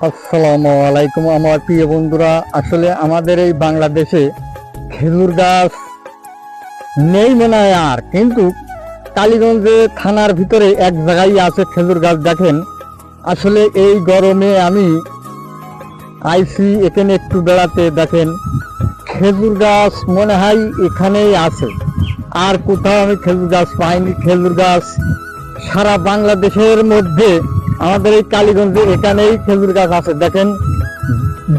আসসালামু আলাইকুম আমার প্রিয় বন্ধুরা। আসলে আমাদের এই বাংলাদেশে খেজুর গাছ নেই মনে হয় আর, কিন্তু কালীগঞ্জে থানার ভিতরে এক জায়গায় আছে খেজুর গাছ। দেখেন, আসলে এই গরমে আমি আইসি এখানে একটু বেড়াতে। দেখেন, খেজুর গাছ মনে হয় এখানেই আছে, আর কোথাও আমি খেজুর গাছ পাইনি। খেজুর গাছ সারা বাংলাদেশের মধ্যে আমাদের এই কালীগঞ্জে এখানেই খেজুর গাছ আছে। দেখেন,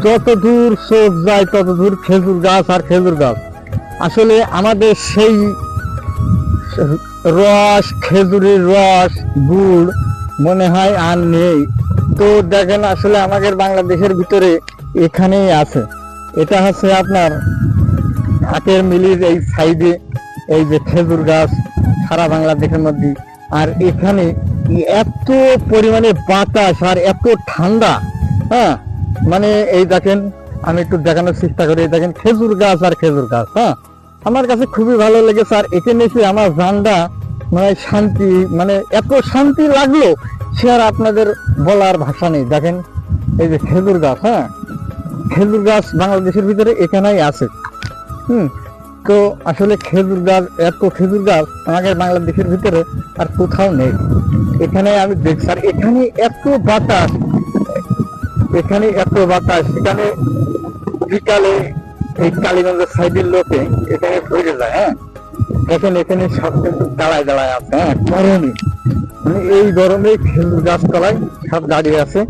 যত দূর চোখ যায় তত দূর খেজুর গাছ আর খেজুর গাছ। আসলে আমাদের সেই রস, খেজুরের রস, গুড় মনে হয় আর নেই। তো দেখেন, আসলে আমাদের বাংলাদেশের ভিতরে এখানেই আছে। এটা হচ্ছে আপনার হাটের মিলির এই সাইডে এই যে খেজুর গাছ সারা বাংলাদেশের মধ্যে। আর এখানে এত পরিমাণে বাতাস আর এত ঠান্ডা, হ্যাঁ, মানে এই দেখেন, আমি একটু দেখানোর চেষ্টা করি। দেখেন, খেজুর গাছ আর খেজুর গাছ, হ্যাঁ, আমার কাছে খুবই ভালো লেগেছে। আর এখানে এসে আমার জানটা মানে শান্তি, মানে এত শান্তি লাগলো সে আর আপনাদের বলার ভাষা নেই। দেখেন, এই যে খেজুর গাছ, হ্যাঁ, খেজুর গাছ বাংলাদেশের ভিতরে এখানেই আছে। তো আসলে খেজুর গাছ, এত খেজুর গাছ আমাদের বাংলাদেশের ভিতরে আর কোথাও নেই। এখানে আমি দেখছি, আর এখানে এত বাতাস, এখানে এত বাতাস। এখানে বিকালে এই কালীগঞ্জের সাইডের লোকে এখানে ঘুরে যায়, হ্যাঁ, দেখেন এখানে সব কিন্তু দাঁড়ায় দাঁড়ায় আছে, হ্যাঁ, গরমে, মানে এই গরমে খেজুর গাছ তলায় সব দাঁড়িয়ে আছে।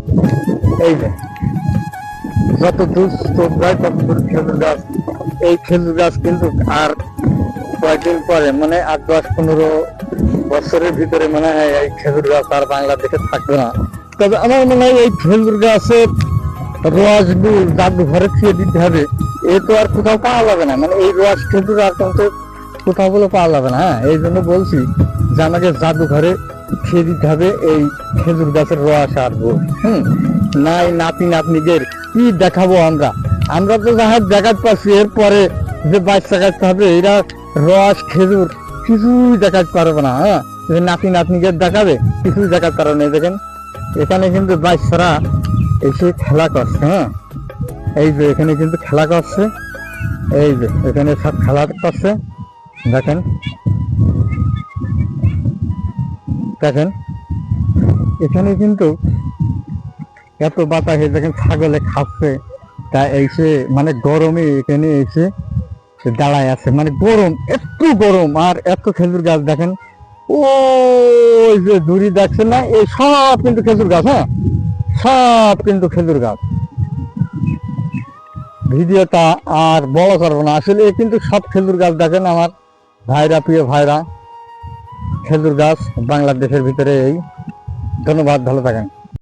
এই যে যত দূর চোখ যায় তত দূর খেজুর গাছ। এই খেজুর গাছ কিন্তু আর কয়েকদিন পরে, মানে 8, 10, 15 বছরের ভিতরে মনে হয় এই খেজুর গাছ আর বাংলাদেশে থাকবে না। তবে আমার মনে হয় এই খেজুর গাছের রস গুড় জাদুঘরে খেয়ে দিতে হবে। এ তো আর কোথাও পাওয়া যাবে না, মানে এই রস খেজুর আর কিন্তু কোথাও গুলো পাওয়া যাবে না। হ্যাঁ, এই জন্য বলছি যে আমাকে জাদুঘরে খেয়ে দিতে হবে এই খেজুর গাছের রস আর গুড়। নাই নাতি নাতনিদের কি দেখাবো আমরা? আমরা তো যাহার দেখাতে পারছি, এরপরে যে বাচ্চা কাটতে হবে এরা রস খেজুর কিছুই দেখাতে পারবে না। হ্যাঁ, নাতি নাতনিকে দেখাবে, কিছুই দেখাতে পারবে না। দেখেন, এখানে কিন্তু বাচ্চারা এসে খেলা করছে, হ্যাঁ, এই যে এখানে কিন্তু খেলা করছে, এই যে এখানে সব খেলা করছে। দেখেন, দেখেন এখানে কিন্তু এত বাতাসে, দেখেন ছাগলে খাচ্ছে, তা এসে মানে গরমে এখানে এসে দাঁড়ায় আছে, মানে গরম, এত গরম আর এত খেজুর গাছ। দেখেন, ওই যে দূরি দেখছেন না, এই সব কিন্তু খেজুর গাছ, হ্যাঁ, সব কিন্তু খেজুর গাছ। ভিডিওটা আর বড় করবো না, আসলে কিন্তু সব খেজুর গাছ। দেখেন আমার ভাইরা, প্রিয় ভাইরা, খেজুর গাছ বাংলাদেশের ভিতরে এই। ধন্যবাদ, ভালো থাকেন।